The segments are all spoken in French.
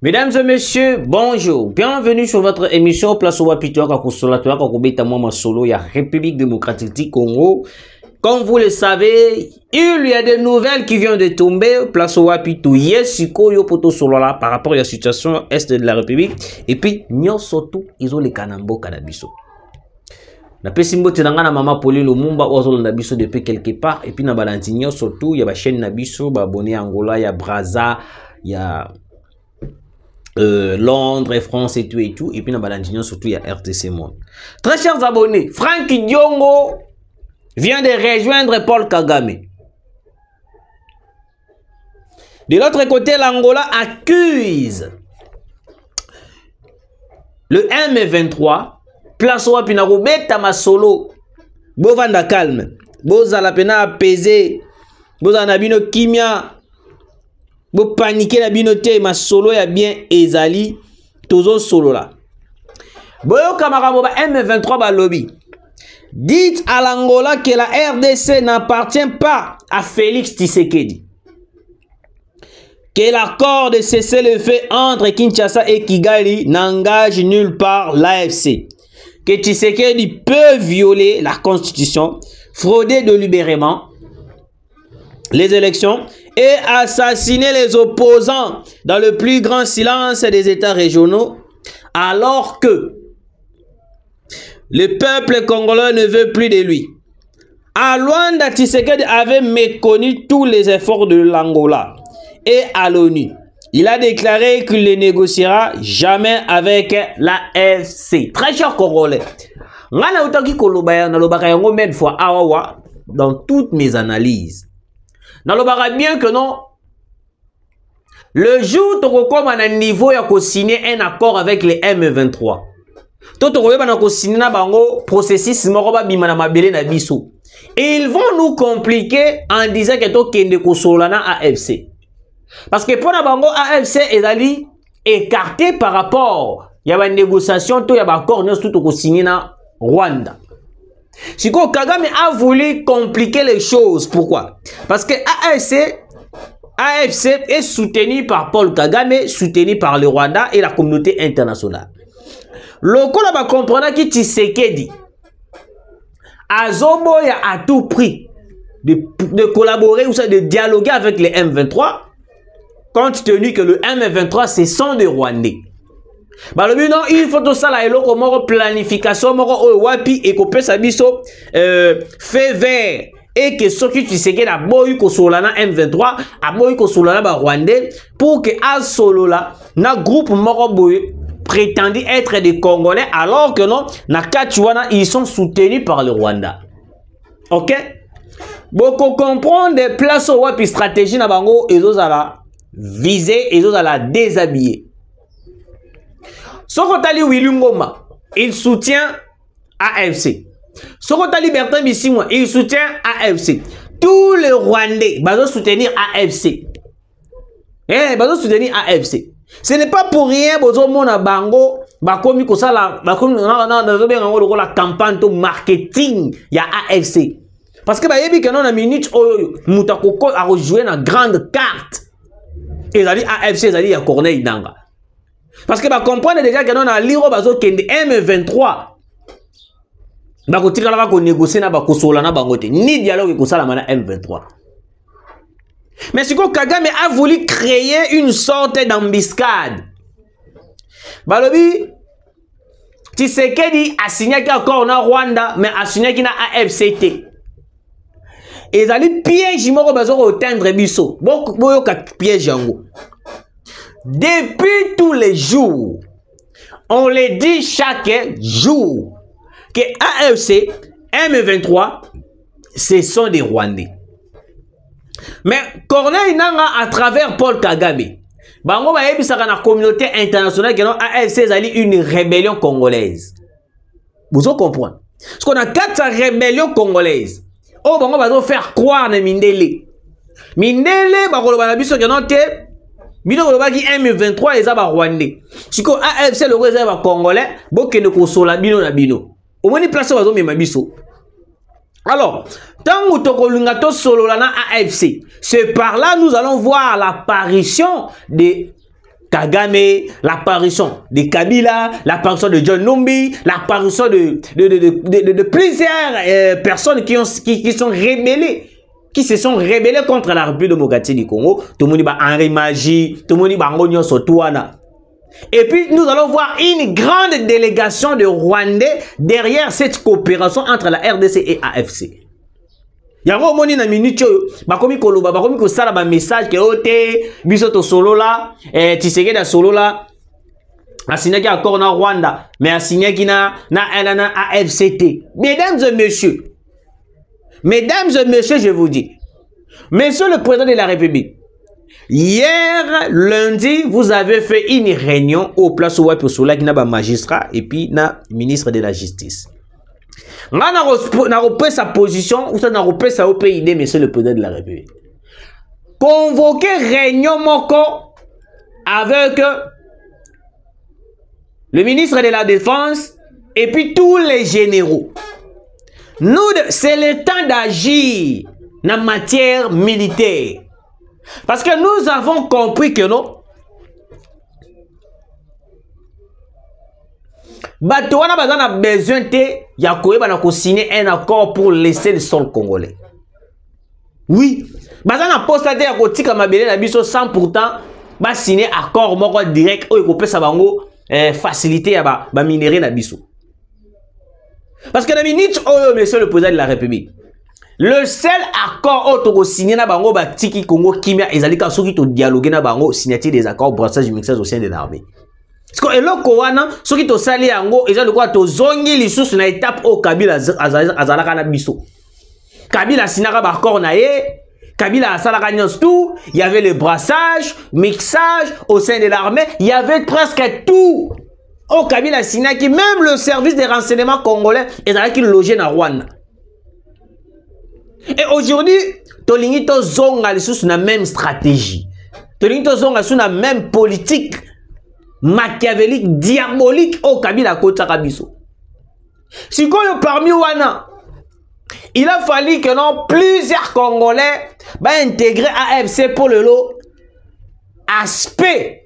Mesdames et messieurs, bonjour. Bienvenue sur votre émission Place au Wapito Kakosolatoire Kakobeta Mama Solo, ya République démocratique du Congo. Comme vous le savez, il y a des nouvelles qui viennent de tomber. Place au Wapito, yes, Siko poto solo là par rapport à la situation est de la République. Et puis, nyo surtout, ils ont les Kanambo Kanabiso. Na pesimbo tenanga na mama Pauline Lumumba ozo na biso depuis quelque part. Et puis na balantinyo surtout, il y a ba chaîne na biso, ba abonné Angola, il y a Brazza, il y a Londres, France et tout et tout. Et puis, dans Balandignon, surtout, il y a RTC Monde. Très chers abonnés, Franck Diongo vient de rejoindre Paul Kagame. De l'autre côté, l'Angola accuse le M23. Place au Pinaro, Beta Masolo, Bovanda calme, Bozala Pena apaisé, Bozana Bino Kimia. Vous paniquez la binoté, ma solo ya bien ezali, tozo solo là. Boyo Kamaraboba M23 ba lobby. Dites à l'Angola que la RDC n'appartient pas à Félix Tshisekedi. Que l'accord de cesser le feu entre Kinshasa et Kigali n'engage nulle part l'AFC. Que Tshisekedi peut violer la constitution, frauder délibérément les élections et assassiner les opposants dans le plus grand silence des États régionaux, alors que le peuple congolais ne veut plus de lui. À Luanda, Tshisekedi avait méconnu tous les efforts de l'Angola et à l'ONU. Il a déclaré qu'il ne négociera jamais avec la FC. Très cher Congolais, dans toutes mes analyses, bien que non, le jour où tu as un niveau de signer un accord avec les M23, tu signer un processus et ils vont nous compliquer en disant que tu as AFC. Parce que pour la AFC est écarté par rapport il y a une négociation, il y a un accord tout signé dans Rwanda. Si Kagame a voulu compliquer les choses, pourquoi? Parce que AFC est soutenu par Paul Kagame, soutenu par le Rwanda et la communauté internationale. Le Congo va comprendre que Tshisekedi Azoboya à tout prix de collaborer ou de dialoguer avec les M23, compte tenu que le M23 ce sont des Rwandais. Bah le but non, il faut tout ça là et l'autre planification moro wapi et que sa biso fait vert et que ce qui tu sais que la boy ko solana M23 a boy ko solana ba Rwandais pour que à solo là na groupe moro boy prétendu être des Congolais alors que non na Kachuana ils sont soutenus par le Rwanda. OK? Beaucoup comprendre des places au wapi stratégie na bango et aux ala viser et aux ala déshabiller. Sokotali Wilungoma, il soutient AFC. Sokotali Bertrand Bisimwa, il soutient AFC. Tous les Rwandais vont soutenir AFC. Vont soutenir AFC. Ce n'est pas pour rien que mona bango bakomi ko sala bakomi la campagne de marketing ya AFC. Parce que bayebi que non na minute mutakoko a rejouer na grande carte. Et zali AFC zali ya Corneille Nanga. Parce que bah comprendre déjà que non a liro bazo kende M23 ba ko tika la ko négocier na ba ko sola na bangote ni dialogue ko sala mana M23. Mais si Kagame a voulu créer une sorte d'embuscade. Balobi Tshisekedi a signé encore na Rwanda mais a signé na AFCT. Et zali piège moko bazo ko tendre biso. Boyo ka piège yango. Depuis tous les jours, on le dit chaque jour que AFC, M23, ce sont des Rwandais. Mais Corneille Nanga à travers Paul Kagame, bango ba yebisaka na communauté internationale que non AFC zali une rébellion congolaise. Vous comprenez? Parce qu'on a 4 rébellions congolaises. Oh bango ba faire croire na Mindele. Mindele ba ko ba biso que non te Bino kolobaki M23 eza ba Rwandais. Siko AFC le eza ba Congolais, bokende ko sola bino na bino. Omoni place bazo mema biso. Alors, tant que tokolunga to solo na AFC, c'est par là nous allons voir l'apparition de Kagame, l'apparition de Kabila, l'apparition de John Numbi, l'apparition de plusieurs personnes qui sont rebellées, qui se sont rebellées contre la République démocratique du Congo. Tout le monde dit Henri Magie, tout le monde dit Ngogno Sotouana. Et puis nous allons voir une grande délégation de Rwandais derrière cette coopération entre la RDC et AFC. Yango moni na minute bakomi koloba bakomi ko sala ba message ke ote biso to solo la Tshisekedi da solo la asigné qui accord na Rwanda mais asigné qui na AFCT. Mesdames et messieurs, je vous dis, monsieur le président de la République, hier lundi vous avez fait une réunion au place où Waposola qui na ba magistrat et puis na ministre de la justice. N'a repris sa position ou ça n'a repris sa OPID, monsieur le président de la République. Convoquer réunion moko avec le ministre de la Défense et puis tous les généraux. Nous, c'est le temps d'agir en matière militaire. Parce que nous avons compris que non. Batouana a besoin de signer un accord pour laisser le sol congolais. Oui. Bazana postaté à côté comme Mabélé la biso sans pourtant signer accord moko direct ou écopé sa bango facilité à ba minerai na biso. Parce que la minute oh monsieur le président de la République, le seul accord auto signé na bango ba tiki Congo kimia ezalika soki to dialoguer na bango signature des accords brassage du mixage au sein de l'armée. Parce que eloko wana soki to sali yango eza lokwa to zongi lisusu na étape au Kabila azalaka na biso. Kabila sinaka ba accord na ye, Kabila asalaka nyos tout, il y avait le brassage, mixage au sein de l'armée, il y avait presque tout. Au Kabila sinaki même le service de renseignement congolais ezalaki logé na Rwanda. Et aujourd'hui, tolingi to zonga lisusu na même stratégie. Tolingi to zonga lisusu na même politique. Machiavélique, diabolique au Kabila Kota Kabiso. Si parmi wana, il a fallu que non plusieurs Congolais intégrer AFC pour le lot aspect.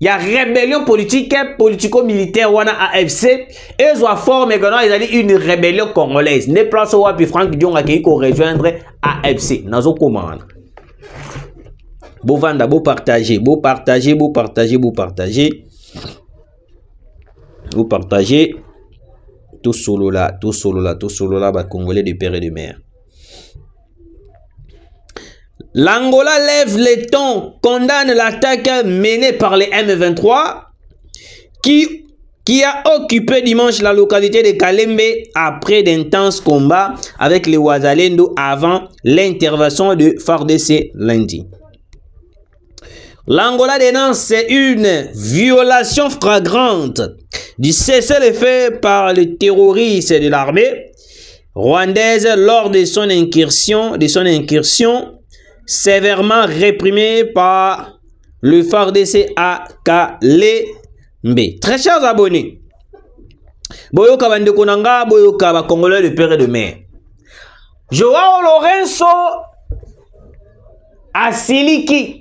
Il y a rébellion politique, politico-militaire wana AFC et ils ont formé que non ils allaient une rébellion congolaise. Ne place où puis Franck Dion a qui rejoindre AFC. Nazo comment? Beau vendre, beau partager, beau partager, beau partager, beau partager. Vous partagez tout solo là, bah, Congolais de père et de mère. L'Angola lève les tons, condamne l'attaque menée par les M23 qui a occupé dimanche la localité de Kalembe après d'intenses combats avec les Ouazalendo avant l'intervention de FARDC lundi. L'Angola dénonce une violation flagrante du cessez-le-feu par les terroristes de l'armée rwandaise lors de son incursion sévèrement réprimée par le FARDC à Kalembe. Très chers abonnés, boyoka bandeko nanga, boyoka ba Congolais de père et de mère. Joao Lorenzo Asiliki.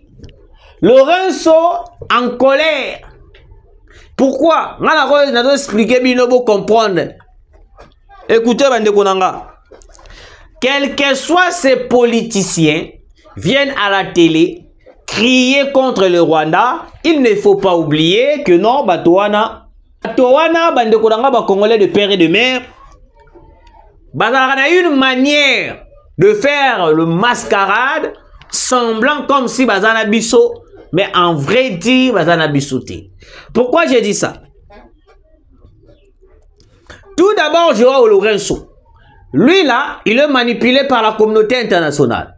Lorenzo en colère. Pourquoi? Je vais expliquer bien pour comprendre. Écoutez, bandeko nanga. Quels que soient ces politiciens viennent à la télé crier contre le Rwanda, il ne faut pas oublier que non, Batouana, bandeko nanga ba Congolais de père et de mère, bazalaka une manière de faire le mascarade semblant comme si bazana biso. Mais en vrai dire, bazana bisouté. Pourquoi j'ai dit ça? Tout d'abord, Joao Lorenzo. Lui là, il est manipulé par la communauté internationale.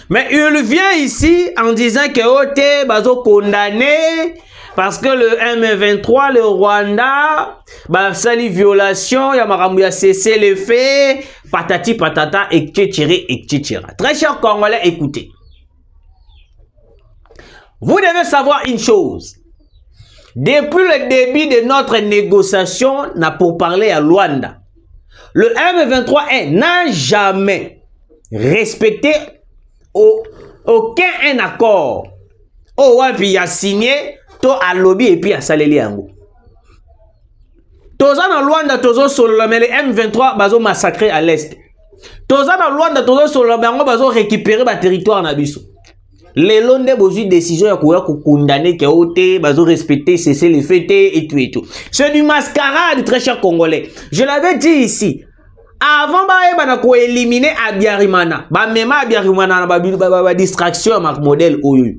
Mais il vient ici en disant que Ote bazo condamné parce que le M23, le Rwanda, sali violation, il a cessé les faits, patati patata, etc. Très chers Congolais, écoutez. Vous devez savoir une chose. Depuis le début de notre négociation, pour parler à Luanda, le M23 n'a jamais respecté aucun accord Oh, wapi a signé, to a lobby et puis a saleli yango. Toza na Luanda tozo solo mais les M23 bazo massacré à l'est. Toza na Luanda tozo solo bango bazo récupérer ba territoire na biso. Les londe bozu décision ya ko condamner ke oté bazo respecter cesser les faits et tout et tout. C'est du mascarade très cher congolais. Je l'avais dit ici. Avant ba ko éliminer Abiyarimana, ba mema Abiyarimana na ba distraction ma modèle oyo.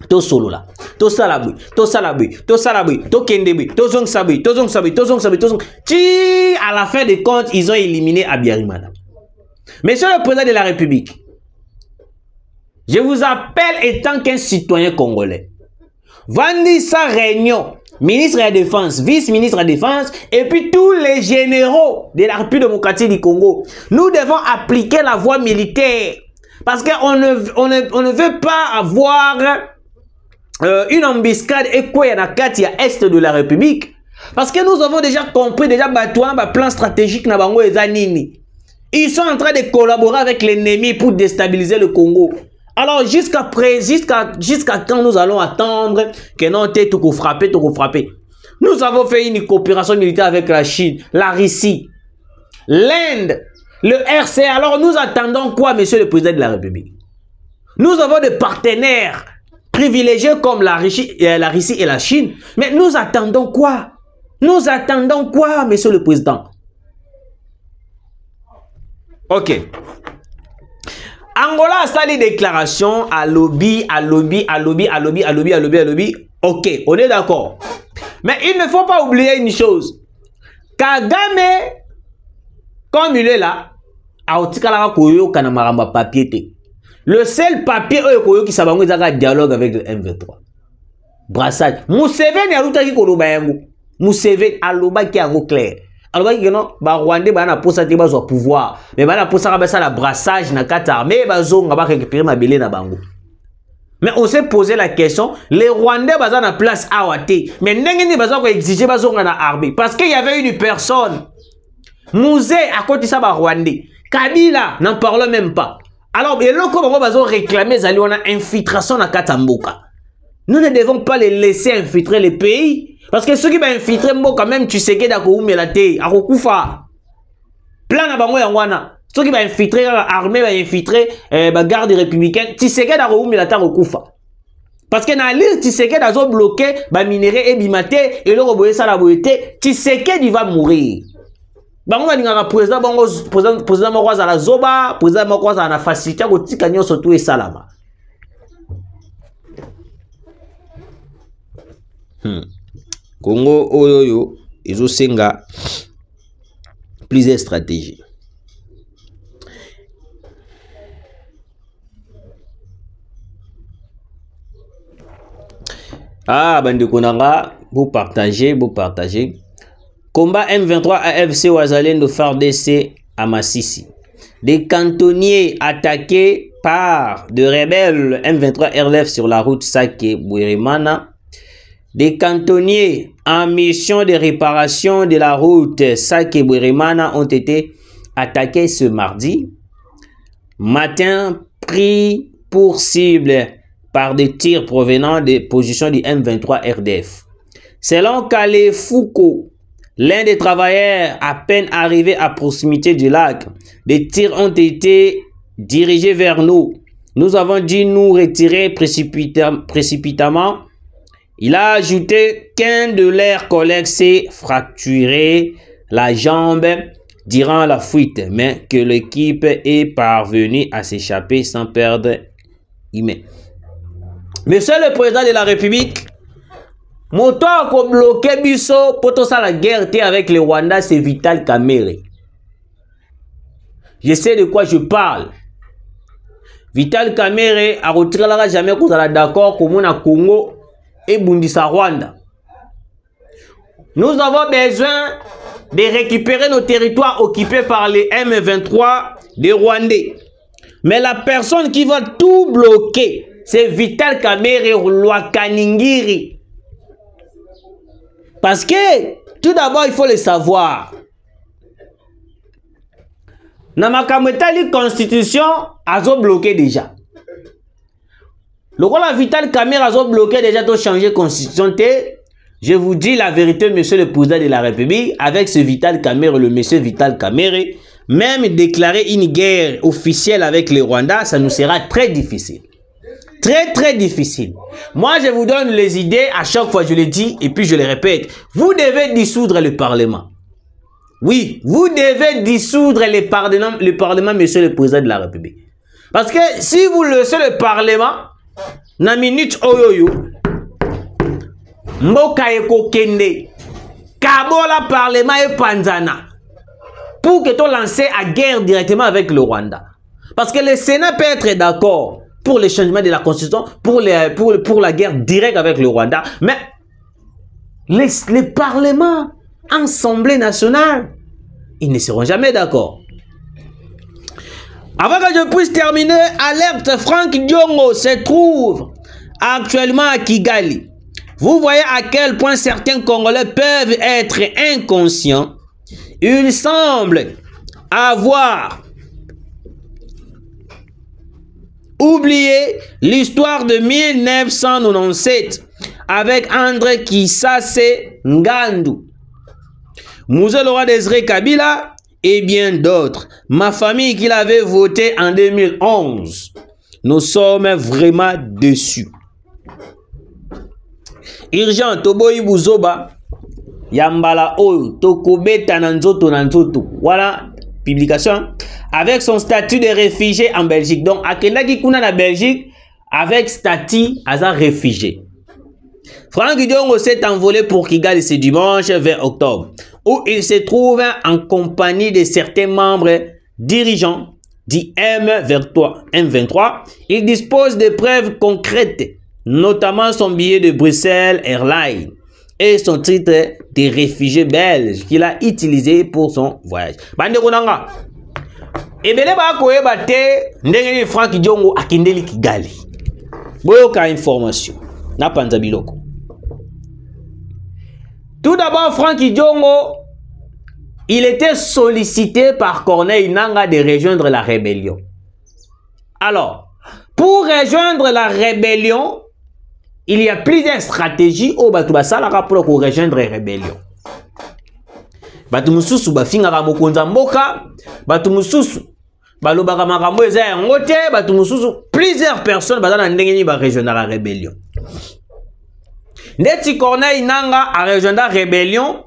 To solo là, to salabui, to salabui, to salabui, to kendebui, to zong sabui, to zong sabui, to zong sabui, to zong. Ti à la fin des comptes, ils ont éliminé Abiyarimana. Monsieur le président de la République, je vous appelle étant qu'un citoyen congolais. Vendez sa réunion, ministre de la Défense, vice-ministre de la Défense, et puis tous les généraux de la République démocratique du Congo. Nous devons appliquer la voie militaire. Parce qu'on ne veut pas avoir une embuscade et quoi il y a à est de la République. Parce que nous avons déjà compris, déjà batouan, plan stratégique na bango et zanini. Ils sont en train de collaborer avec l'ennemi pour déstabiliser le Congo. Alors jusqu'à quand nous allons attendre que non t'es tout frapper, tout frapper. Nous avons fait une coopération militaire avec la Chine, la Russie, l'Inde, le RCA. Alors nous attendons quoi, monsieur le président de la République? Nous avons des partenaires privilégiés comme la Russie et la Chine. Mais nous attendons quoi? Nous attendons quoi, monsieur le président? Ok. Angola a sali déclaration à lobby. Ok, on est d'accord. Mais il ne faut pas oublier une chose. Kagame, comme il est là, a otikala koyo kanamaramba papier. Le seul papier qui s'abango ezaka dialogue avec le M23. Brassage. Museveni aluta ki koloba yango. Museveni aloba ki yango clair. Alors que non, ba Rwandais ba na posa te bazwa pouvoir, mais ba na posa ka ça la brassage na kata armée bazo nga ba récupérer mabele na bango. Mais on s'est posé la question, les Rwandais baza na place awate, mais ndenge ni baza ko exiger bazo nga na armée parce qu'il y avait une personne Mouzé à côté ça ba Rwandais. Kabila n'en parle même pas. Alors et loko bango bazo réclamer zali on a infiltration na kata mboka. Nous ne devons pas les laisser infiltrer les pays. Parce que ceux qui vont infiltrer, quand même, tu sais que d'accord, mais la terre, à Rokufa. Plan à Bango Yangwana. Ceux qui vont infiltrer, l'armée va infiltrer, garde républicaine, tu sais que d'accord, mais la terre Rokufa. Parce que dans l'île, tu sais que d'accord, bloqué, minerai et bimaté, et le robot ça la beauté, tu sais qu'il va mourir. Bango va dire président Bango, président Mokwaza la Zoba, président Mokwaza la facilité, au petit cagnon surtout et salama. Congo oyoyo ils ont senga plusieurs stratégies. Ah bande konanga vous partagez. Combat M23 AFC Wazalendo FARDC à Massissi. Des cantonniers attaqués par de rebelles M23 RLF sur la route Sake-Bouirimana. Des cantonniers en mission de réparation de la route Sake-Bouirimana ont été attaqués ce mardi matin, pris pour cible par des tirs provenant des positions du M23 RDF. Selon Kale Foucault, l'un des travailleurs à peine arrivé à proximité du lac, des tirs ont été dirigés vers nous. Nous avons dû nous retirer précipitamment. Il a ajouté qu'un de leurs collègues s'est fracturé la jambe durant la fuite, mais que l'équipe est parvenue à s'échapper sans perdre humain. Monsieur le président de la République, moto a bloqué biso pour la guerre avec le Rwanda, c'est Vital Kamerhe. Je sais de quoi je parle. Vital Kamerhe a retiré jamais qu'on soit d'accord comme on Congo et Bundisa Rwanda. Nous avons besoin de récupérer nos territoires occupés par les M23 des Rwandais. Mais la personne qui va tout bloquer, c'est Vital Kamerhe Lwakaningiri. Parce que, tout d'abord, il faut le savoir. Dans ma constitution, a bloqué déjà. Le rôle Vital Kamerhe a bloqué déjà tout changer constitution. Je vous dis la vérité, monsieur le président de la République, avec ce Vital Kamerhe, le monsieur Vital Kamerhe, même déclarer une guerre officielle avec le Rwanda, ça nous sera très difficile. Très difficile. Moi, je vous donne les idées, à chaque fois je le dis, et puis je le répète. Vous devez dissoudre le Parlement. Oui, vous devez dissoudre le Parlement, monsieur le président de la République. Parce que si vous laissez le Parlement, na minute oyoyo, mboka eko kende, kabola Parlement et panzana, pour que tu lances à guerre directement avec le Rwanda. Parce que le Sénat peut être d'accord pour le changement de la Constitution, pour la guerre directe avec le Rwanda, mais les parlements, Assemblée nationale, ils ne seront jamais d'accord. Avant que je puisse terminer, alerte, Franck Diongo se trouve actuellement à Kigali. Vous voyez à quel point certains Congolais peuvent être inconscients. Il semble avoir oublié l'histoire de 1997 avec André Kisase Ngandu, Moussa le roi Désiré Kabila et bien d'autres. Ma famille qui l'avait voté en 2011. Nous sommes vraiment déçus. Urgent, Toboyi Buzoba, Yambala Oyo, Tokobeta Nanzoto Nanzoto. Voilà, publication. Avec son statut de réfugié en Belgique. Donc, Akenda Kikuna na Belgique, avec statut as un réfugié. Franck Diongo s'est envolé pour Kigali ce dimanche 20 octobre, où il se trouve en compagnie de certains membres dirigeants du M23. Il dispose de preuves concrètes, notamment son billet de Bruxelles Airlines et son titre de réfugié belge qu'il a utilisé pour son voyage. Bande Konanga. Ebele ba koyeba te ndenge Franck Diongo akindeli Kigali. Boyoka information na panza biloko. Tout d'abord, Franck Diongo, il était sollicité par Corneille Nangaa de rejoindre la rébellion. Alors, pour rejoindre la rébellion, il y a plusieurs stratégies au Batubasala pour rejoindre la rébellion. Batumususu bafinga mokonza mboka, batumususu balobaka makambo eza yango te, batumususu plusieurs personnes bazana ndenge ba rejoindre la rébellion. Ndeti Corneille Nangaa a rejoindre la rébellion,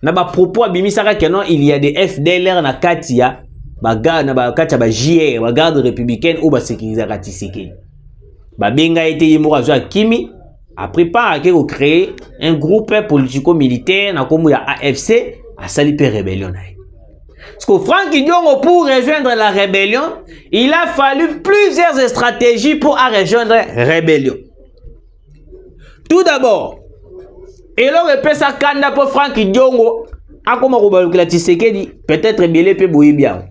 na ba propos abimisaka que non, il y a des FDLR na katia, ba katia ba JR, ba garde républicaine ou ba sécuriser Tshisekedi. Ba benga été yimora zo Kimi a préparé à créer un groupe politico-militaire na komo ya AFC à saliper rébellion. Parce que Franck Diongo, pour rejoindre la rébellion, il a fallu plusieurs stratégies pour rejoindre la rébellion. Tout d'abord, et là, on peut s'attendre pour Franck Diongo, à comment on va Tshisekedi, peut-être bien peu bien.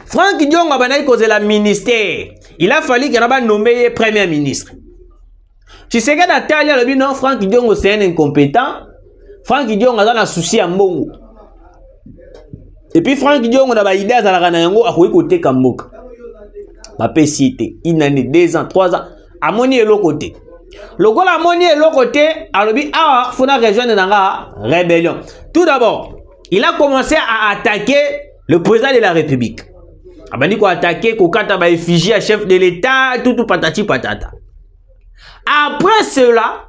Franck Diongo a causé la ministère. Il a fallu qu'il ait nommé premier ministre. Tshisekedi a dit non, Franck Diongo c'est un incompétent. Franck Diongo a un souci à Mbongo. Et puis Franck Diongo a une idée à la Ranayango à côté Kamboka. Ma PCT, une année, 2 ans, 3 ans, à moni et l'autre côté. Le gars a moni et l'autre côté, a dit ah, il faut rejoindre la rébellion. Tout d'abord, il a commencé à attaquer le président de la République. Il a dit qu'il a attaqué, qu'il a effigie à chef de l'État, tout patati patata. Après cela,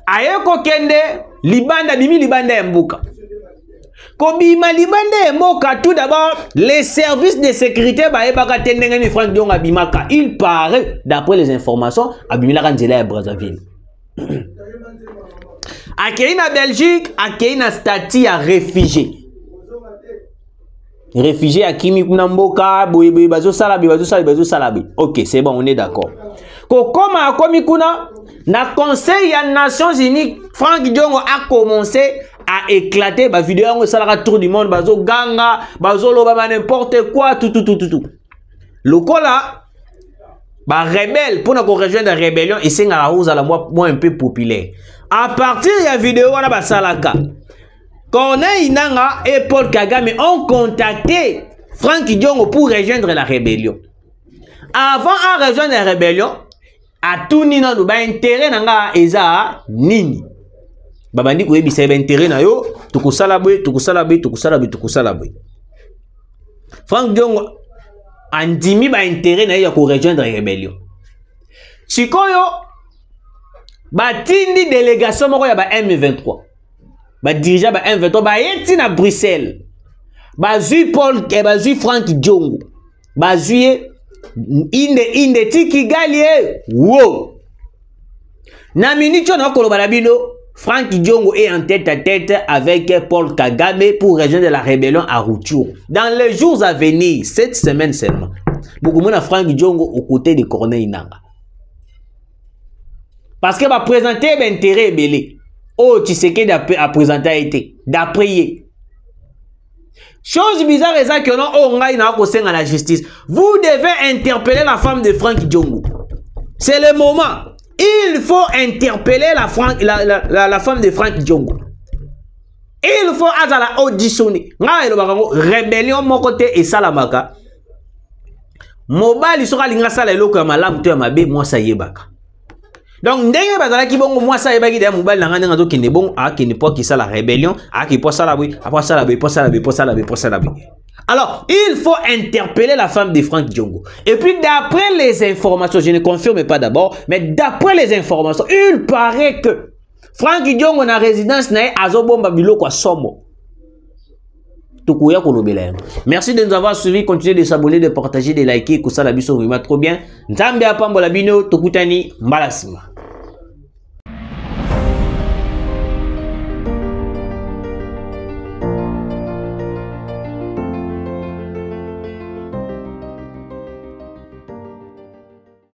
ayeko kende libanda bimi libanda mboka. Kobima libanda mboka, tout d'abord les services de sécurité baebaka tendengeni Franck Diongo abimaka. Il paraît d'après les informations abimila kanzela ya Brazzaville. Akei na Belgique, akei na statut ya réfugié. Réfugié à Kimi Kunamboka, boye bazo salabi. OK, c'est bon, on est d'accord. Comme a komi kuna na Conseil des Nations Unies, Franck Diongo a commencé à éclater ba vidéo ngo sala tour du monde, bazo ganga, bazo loba n'importe quoi, tout. Lokola ba rebelle pour na ko rejoindre la rébellion et c'est nga rose à la moi un peu populaire. À partir de la vidéo wana ba salaka. Corneille Nangaa et Paul Kagame ont contacté Franck Diongo pour rejoindre la rébellion. Avant de rejoindre la rébellion, atuni na lo ba intérêt nanga eza nini babandi ko yebisa ba intérêt na yo tukusala boy Frank Diongo andimi ba intérêt na yo ko rejoindre rébellion sikoyo batindi délégation moko ya ba M23 ba dirigeant ba M23 ba yeti na Bruxelles bazui Frank Diongo bazui inde tiki galie wo na minute na koloba na bino Frank Diongo est en tête à tête avec Paul Kagame pour rejoindre la rébellion à Rutshuru dans les jours à venir cette semaine seulement beaucoup mona Frank Diongo aux côtés de Corneille Nangaa parce que va présenter l'intérêt belé oh tu sais que a présenté été d'après chose bizarre est ça que non oh ngai na ko senga la justice vous devez interpeller la femme de Frank Diongo c'est le moment il faut interpeller la femme de Frank Diongo il faut azala auditionner ngai lo bakango rébellion mon côté et salamaka mobali soka linga sala eloko ya malamu to ya mabe moi ça yebaka donc ndenge bazala ki bongo moi ça yebaki de mobali nanga nanga to kende bongo a kende po ki sala rébellion a ki po sala boy après sala boy alors il faut interpeller la femme de Frank Diongo et puis d'après les informations je ne confirme pas d'abord mais d'après les informations il paraît que Frank Diongo na résidence na azobomba biloko somo. Merci de nous avoir suivis. Continuez de s'abonner, de partager, de liker. Kusala biso vraiment trop bien. Nzambe apambola bino tokutani mbalasima.